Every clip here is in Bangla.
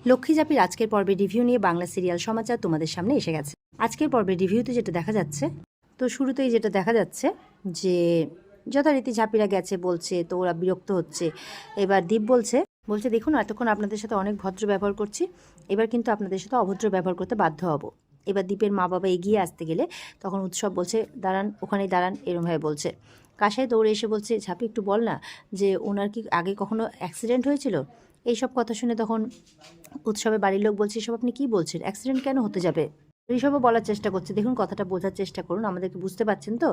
লক্ষ্মী জাপির আজকের পর্বের রিভিউ নিয়ে বাংলা সিরিয়াল সমাচার তোমাদের সামনে এসে গেছে। আজকের পর্বের রিভিউতে যেটা দেখা যাচ্ছে, তো শুরুতেই যেটা দেখা যাচ্ছে যে যথারীতি ঝাপিরা গেছে বলছে, তো ওরা বিরক্ত হচ্ছে। এবার দীপ বলছে দেখুন এতক্ষণ আপনাদের সাথে অনেক ভদ্র ব্যবহার করছি, এবার কিন্তু আপনাদের সাথে অভদ্র ব্যবহার করতে বাধ্য হব। এবার দীপের মা বাবা এগিয়ে আসতে গেলে তখন উৎসব বলছে দাঁড়ান, ওখানেই দাঁড়ান, এরমভাবে বলছে। কাসাই দৌড়ে এসে বলছে ঝাপি একটু বল না যে ওনার কি আগে কখনো অ্যাক্সিডেন্ট হয়েছিল। এইসব কথা শুনে তখন উৎসবে বাড়ির লোক বলছে এসব আপনি কি বলছেন, অ্যাক্সিডেন্ট কেন হতে যাবে। ঋষভও বলার চেষ্টা করছে দেখুন কথাটা বোঝার চেষ্টা করুন, আমাদেরকে বুঝতে পারছেন তো।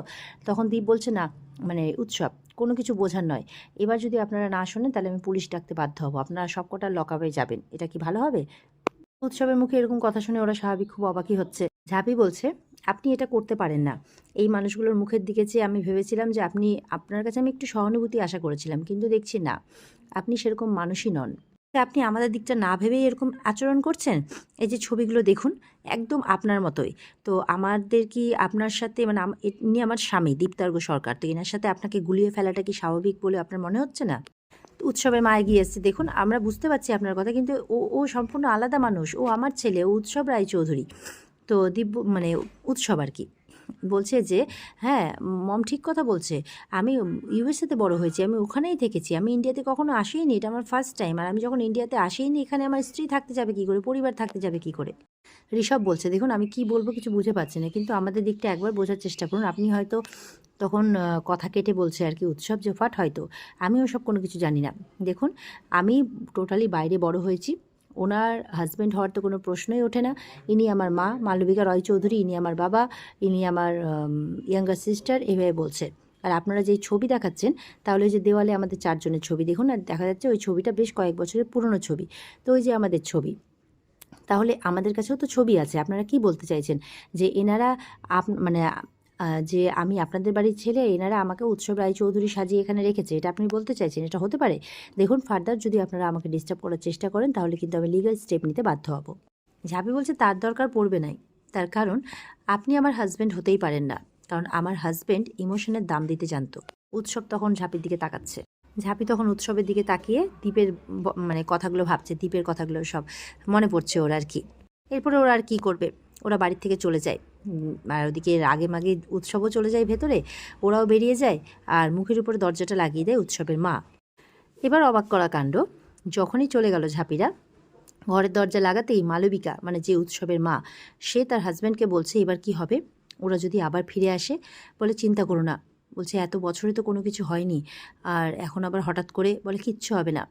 তখন দীপ বলছে না, মানে উৎসব কোনো কিছু বোঝার নয়, এবার যদি আপনারা না শোনেন তাহলে আমি পুলিশ ডাকতে বাধ্য হব, আপনারা সবকটা লকআপে যাবেন, এটা কি ভালো হবে। উৎসবের মুখে এরকম কথা শুনে ওরা স্বাভাবিক খুব অবাকই হচ্ছে। ঝাঁপি বলছে আপনি এটা করতে পারেন না। এই মানুষগুলোর মুখের দিকে চেয়ে আমি ভেবেছিলাম যে আপনার কাছে আমি একটু সহানুভূতি আশা করেছিলাম, কিন্তু দেখছি না, আপনি সেরকম মানুষই নন। আপনি আমাদের দিকটা না ভেবেই এরকম আচরণ করছেন। এই যে ছবিগুলো দেখুন, একদম আপনার মতোই। তো আমাদের কি আপনার সাথে মানে ইনি আমার স্বামী দীপ্তার্ঘ সরকার, তো এনার সাথে আপনাকে গুলিয়ে ফেলাটা কি স্বাভাবিক বলে আপনার মনে হচ্ছে না। উৎসবের মা এগিয়ে এসছে, দেখুন আমরা বুঝতে পারছি আপনার কথা, কিন্তু ও ও সম্পূর্ণ আলাদা মানুষ, ও আমার ছেলে, ও উৎসব রায়চৌধুরী। তো দিব্য মানে উৎসব আর কি বলছে যে হ্যাঁ মম ঠিক কথা বলছে, আমি ইউএসএতে বড় হয়েছি, আমি ওখানেই থেকেছি, আমি ইন্ডিয়াতে কখনো আসিনি, এটা আমার ফার্স্ট টাইম। আর আমি যখন ইন্ডিয়াতে আসিনি, এখানে আমার স্ত্রী থাকতে যাবে কী করে, পরিবার থাকতে যাবে কী করে। ঋষভ বলছে দেখুন আমি কি বলবো কিছু বুঝে পাচ্ছি না, কিন্তু আমাদের দিকটা একবার বোঝার চেষ্টা করুন। আপনি হয়তো তখন কথা কেটে বলছে আর কি উৎসব যে ফাট হয়তো আমি ওসব কোনো কিছু জানি না। দেখুন আমি টোটালি বাইরে বড় হয়েছি, ওনার হাজব্যান্ড হওয়ার তো কোনো প্রশ্নই ওঠে না। ইনি আমার মা মালবিকা রয় চৌধুরী, ইনি আমার বাবা, ইনি আমার ইয়াঙ্গার সিস্টার, এভাবে বলছে। আর আপনারা যেই ছবি দেখাচ্ছেন, তাহলে ওই যে দেওয়ালে আমাদের চারজনের ছবি দেখুন, আর দেখা যাচ্ছে ওই ছবিটা বেশ কয়েক বছরের পুরনো ছবি। তো ওই যে আমাদের ছবি, তাহলে আমাদের কাছেও তো ছবি আছে। আপনারা কি বলতে চাইছেন যে এনারা মানে যে আমি আপনাদের বাড়ির ছেলে, এনারা আমাকে উৎসব রায়চৌধুরী সাজিয়ে এখানে রেখেছে, এটা আপনি বলতে চাইছেন? এটা হতে পারে? দেখুন ফার্দার যদি আপনারা আমাকে ডিস্টার্ব করার চেষ্টা করেন, তাহলে কিন্তু আমি লিগ্যাল স্টেপ নিতে বাধ্য হব। ঝাঁপি বলছে তার দরকার পড়বে নাই, তার কারণ আপনি আমার হাজব্যান্ড হতেই পারেন না, কারণ আমার হাজব্যান্ড ইমোশনের দাম দিতে জানতো। উৎসব তখন ঝাঁপির দিকে তাকাচ্ছে। ঝাঁপি তখন উৎসবের দিকে তাকিয়ে দ্বীপের মানে কথাগুলো ভাবছে, দ্বীপের কথাগুলো সব মনে পড়ছে ওর আর কি। এরপরে ওরা আর কি করবে, ওরা বাড়ির থেকে চলে যায়। আর ওদিকে আগে মাগে উৎসবও চলে যায় ভেতরে, ওরাও বেরিয়ে যায়, আর মুখের উপরে দরজাটা লাগিয়ে দেয় উৎসবের মা। এবার অবাক করা কাণ্ড, যখনই চলে গেল ঝাঁপিরা, ঘরের দরজা লাগাতেই মালবিকা মানে যে উৎসবের মা, সে তার হাজব্যান্ডকে বলছে এবার কি হবে, ওরা যদি আবার ফিরে আসে। বলে চিন্তা করো না, বলছে এত বছরে তো কোনো কিছু হয়নি, আর এখন আবার হঠাৎ করে বলে কিচ্ছু হবে না,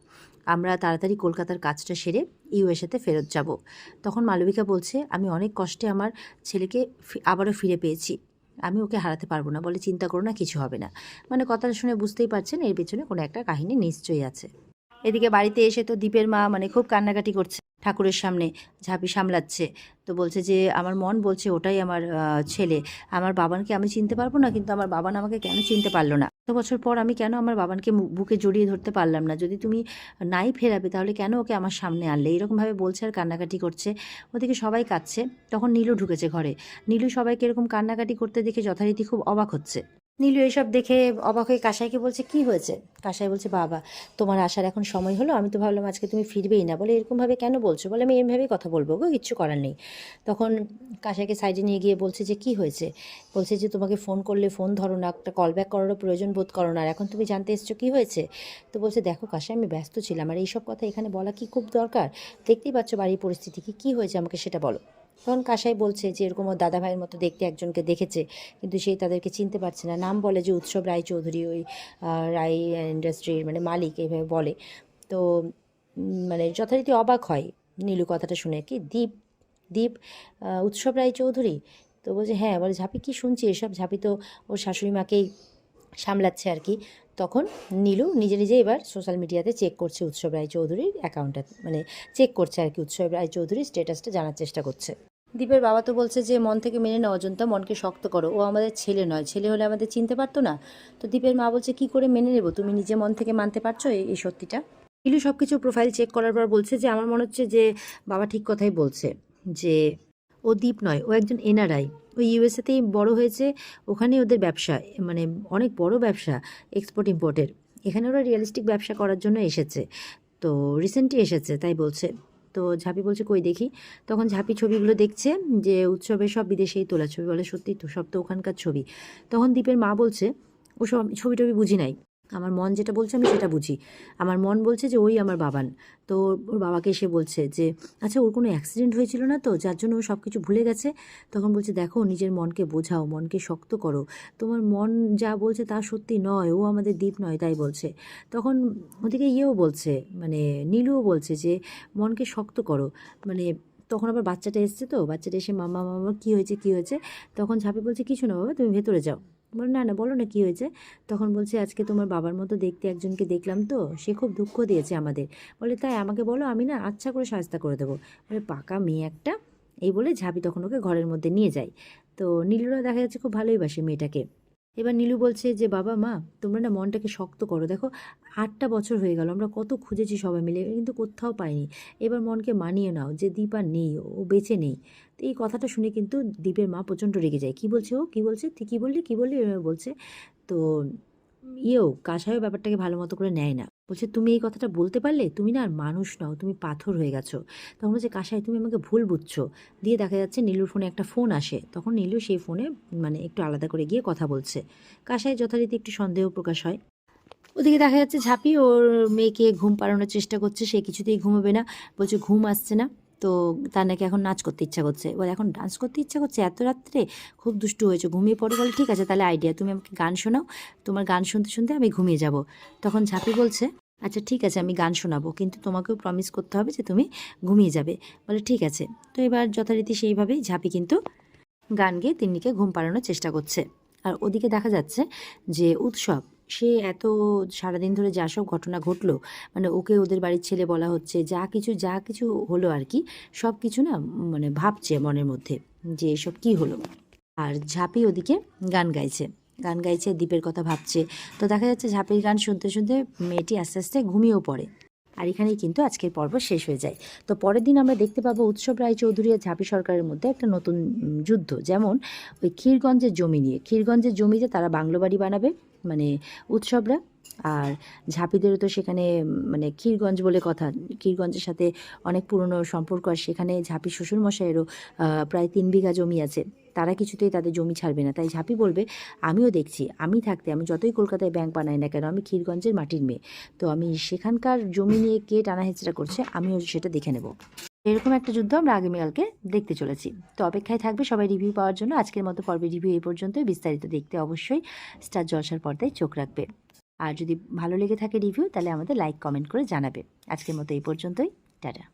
আমরা তাড়াতাড়ি কলকাতার কাজটা সেরে ইউএসএতে ফেরত যাব। তখন মালবিকা বলছে আমি অনেক কষ্টে আমার ছেলেকে আবারও ফিরে পেয়েছি, আমি ওকে হারাতে পারবো না। বলে চিন্তা করো না, কিছু হবে না। মানে কথাটা শুনে বুঝতেই পারছেন এর পেছনে কোনো একটা কাহিনী নিশ্চয়ই আছে। এদিকে বাড়িতে এসে তো দীপের মা মানে খুব কান্নাকাটি করছে ঠাকুরের সামনে, ঝাঁপি সামলাচ্ছে। তো বলছে যে আমার মন বলছে ওটাই আমার ছেলে, আমার বাবানকে আমি চিনতে পারবো না, কিন্তু আমার বাবান আমাকে কেন চিনতে পারলো না, এত বছর পর আমি কেন আমার বাবানকে বুকে জড়িয়ে ধরতে পারলাম না, যদি তুমি নাই ফেরাবে তাহলে কেন ওকে আমার সামনে আনলে, এরকমভাবে বলছে আর কান্নাকাটি করছে। ওদিকে সবাই কাঁদছে। তখন নীলু ঢুকেছে ঘরে। নীলু সবাইকে এরকম কান্নাকাটি করতে দেখে যথারীতি খুব অবাক হচ্ছে। নীলু এসব দেখে অবাক হয়ে কাসাইকে বলছে কি হয়েছে। কাসাই বলছে বাবা তোমার আসার এখন সময় হলো, আমি তো ভাবলাম আজকে তুমি ফিরবেই না। বলে এরকমভাবে কেন বলছো, বলে আমি এমভাবেই কথা বলবো গো, কিচ্ছু করার নেই। তখন কাসাইকে সাইডে নিয়ে গিয়ে বলছে যে কি হয়েছে। বলছে যে তোমাকে ফোন করলে ফোন ধরো না, একটা কল ব্যাক করারও প্রয়োজন বোধ করো না, আর এখন তুমি জানতে এসছো কি হয়েছে। তো বলছে দেখো কাসাই আমি ব্যস্ত ছিলাম, আর এইসব কথা এখানে বলা কি খুব দরকার, দেখতেই পাচ্ছ বাড়ির পরিস্থিতি কি হয়েছে আমাকে সেটা বলো। তখন কাসাই বলছে যে এরকম ওর দাদা ভাইয়ের মতো দেখতে একজনকে দেখেছে, কিন্তু সেই তাদেরকে চিনতে পারছে না, নাম বলে যে উৎসব রায়চৌধুরী, ওই রায় ইন্ডাস্ট্রির মানে মালিক, এইভাবে বলে। তো মানে যথারীতি অবাক হয় নীলু কথাটা শুনে, কি দীপ দীপ উৎসব রায়চৌধুরী। তো বলছে হ্যাঁ। বলে ঝাঁপি কি শুনছি এসব, ঝাঁপি তো ওর শাশুড়ি মাকেই সামলাচ্ছে আর কি। তখন নীলু নিজে নিজে এবার সোশ্যাল মিডিয়াতে চেক করছে উৎসব রায়চৌধুরীর অ্যাকাউন্টটা, মানে চেক করছে আর কি, উৎসব রায়চৌধুরীর স্ট্যাটাসটা জানার চেষ্টা করছে। দীপের বাবা তো বলছে যে মন থেকে মেনে নাও অজন্তা, মনকে শক্ত করো, ও আমাদের ছেলে নয়, ছেলে হলে আমাদের চিনতে পারতো না। তো দীপের মা বলছে কি করে মেনে নেবো, তুমি নিজে মন থেকে মানতে পারছো এই সত্যিটা। নীলু সব কিছু প্রোফাইল চেক করার পর বলছে যে আমার মনে হচ্ছে যে বাবা ঠিক কথাই বলছে, যে ও দীপ নয়, ও একজন এনআরআই, ওই ইউএসএতেই বড় হয়েছে, ওখানে ওদের ব্যবসা মানে অনেক বড় ব্যবসা, এক্সপোর্ট ইম্পোর্টের। এখানে ওরা রিয়েলিস্টিক ব্যবসা করার জন্য এসেছে, তো রিসেন্টলি এসেছে তাই বলছে। তো ঝাঁপি বলছে কই দেখি। তখন ঝাঁপি ছবিগুলো দেখছে যে উৎসবের সব বিদেশেই তোলা ছবি, বলে সত্যি তো, সব তো ওখানকার ছবি। তখন দীপের মা বলছে ও সব ছবি টবি বুঝি নাই, আমার মন যেটা বলছে আমি সেটা বুঝি, আমার মন বলছে যে ওই আমার বাবান। তো ওর বাবাকে এসে বলছে যে আচ্ছা ওর কোনো অ্যাক্সিডেন্ট হয়েছিল না তো যার জন্য ও সব কিছু ভুলে গেছে। তখন বলছে দেখো নিজের মনকে বোঝাও, মনকে শক্ত করো, তোমার মন যা বলছে তা সত্যি নয়, ও আমাদের দ্বীপ নয় তাই বলছে। তখন ওদিকে ইয়েও বলছে, মানে নীলুও বলছে যে মনকে শক্ত করো, মানে তখন আবার বাচ্চাটা এসছে, তো বাচ্চাটা এসে মামা মামা কী হয়েছে কী হয়েছে। তখন ঝাঁপি বলছে কিছু না বাবা, তুমি ভেতরে যাও। বলে না না বলো না কী হয়েছে। তখন বলছে আজকে তোমার বাবার মতো দেখতে একজনকে দেখলাম, তো সে খুব দুঃখ দিয়েছে আমাদের। বলে তাই, আমাকে বলো, আমি না আচ্ছা করে সাহায্য করে দেবো। বলে পাকা মেয়ে একটা। এই বলে ঝাঁপি তখন ওকে ঘরের মধ্যে নিয়ে যায়। তো নীলুরা দেখা যাচ্ছে খুব ভালোই বাসে মেয়েটাকে। এবার নীলু বলছে যে বাবা মা তোমরা না মনটাকে শক্ত করো, দেখো 8টা বছর হয়ে গেল, আমরা কত খুঁজেছি সবাই মিলে কিন্তু কোথাও পাইনি, এবার মনকে মানিয়ে নাও যে দীপ আর নেই, ও বেঁচে নেই। তো এই কথাটা শুনে কিন্তু দীপের মা প্রচণ্ড রেগে যায়, কী বলছে ও, কী বলছে, তুই কী বললি এভাবে বলছে। তো কাসাইও ব্যাপারটাকে ভালো মতো করে নেয় না, বলছে তুমি এই কথাটা বলতে পারলে, তুমি না আর মানুষ নও, তুমি পাথর হয়ে গেছো। তখন বলছে কাসাই তুমি আমাকে ভুল বুঝছো। দিয়ে দেখা যাচ্ছে নীলুর ফোনে একটা ফোন আসে, তখন নীলু সেই ফোনে মানে একটু আলাদা করে গিয়ে কথা বলছে। কাসাই যথারীতি একটু সন্দেহ প্রকাশ হয়। ওদিকে দেখা যাচ্ছে ঝাঁপি ওর মেয়েকে ঘুম পাড়ানোর চেষ্টা করছে, সে কিছুতেই ঘুমোবে না, বলছে ঘুম আসছে না। তো তার নাকি এখন নাচ করতে ইচ্ছা করছে, বলে এখন ডান্স করতে ইচ্ছা করছে এত রাত্রে, খুব দুষ্টু হয়েছে, ঘুমিয়ে পড়ে। বলে ঠিক আছে তাহলে আইডিয়া, তুমি আমাকে গান শোনাও, তোমার গান শুনতে শুনতে আমি ঘুমিয়ে যাব। তখন ঝাঁপি বলছে আচ্ছা ঠিক আছে আমি গান শোনাবো, কিন্তু তোমাকেও প্রমিস করতে হবে যে তুমি ঘুমিয়ে যাবে। বলে ঠিক আছে। তো এবার যথারীতি সেইভাবেই ঝাঁপি কিন্তু গান গেয়ে তিন্নিকে ঘুম পাড়ানোর চেষ্টা করছে। আর ওদিকে দেখা যাচ্ছে যে উৎসব, সে এত সারাদিন ধরে যা সব ঘটনা ঘটলো, মানে ওকে ওদের বাড়ির ছেলে বলা হচ্ছে, যা কিছু হলো আর কি, সব কিছু না মানে ভাবছে মনের মধ্যে যে এসব কি হলো। আর ঝাঁপি ওদিকে গান গাইছে দ্বীপের কথা ভাবছে। তো দেখা যাচ্ছে ঝাঁপির গান শুনতে শুনতে মেয়েটি আস্তে আস্তে ঘুমিয়েও পড়ে। আর এখানেই কিন্তু আজকের পর্ব শেষ হয়ে যায়। তো পরের দিন আমরা দেখতে পাবো উৎসব রায়চৌধুরী আর ঝাঁপি সরকারের মধ্যে একটা নতুন যুদ্ধ, যেমন ওই ক্ষীরগঞ্জের জমি নিয়ে, ক্ষীরগঞ্জের জমিতে তারা বাংলো বাড়ি বানাবে, মানে উৎসবরা। আর ঝাঁপিদেরও তো সেখানে মানে ক্ষীরগঞ্জ বলে কথা, ক্ষীরগঞ্জের সাথে অনেক পুরনো সম্পর্ক, আর সেখানে ঝাঁপি শ্বশুরমশাইয়েরও প্রায় 3 বিঘা জমি আছে, তারা কিছুতেই তাদের জমি ছাড়বে না। তাই ঝাঁপি বলবে আমিও দেখছি, আমি থাকতে, আমি যতই কলকাতায় ব্যাংক বানাই না কেন, আমি ক্ষীরগঞ্জের মাটির মেয়ে, তো আমি সেখানকার জমি নিয়ে কে টানা হেঁচড়া করছে আমিও সেটা দেখে নেব। এরকম একটা যুদ্ধ আমরা আগামীকালকে দেখতে চলেছি। তো অপেক্ষায় থাকবে সবাই রিভিউ পাওয়ার জন্য। আজকের মতো পর্বে রিভিউ এই পর্যন্তই, বিস্তারিত দেখতে অবশ্যই স্টার জলসার পর্দায় চোখ রাখবে। আর যদি ভালো লেগে থাকে রিভিউ তাহলে আমাদের লাইক কমেন্ট করে জানাবে। আজকের মতো এই পর্যন্তই, টাটা।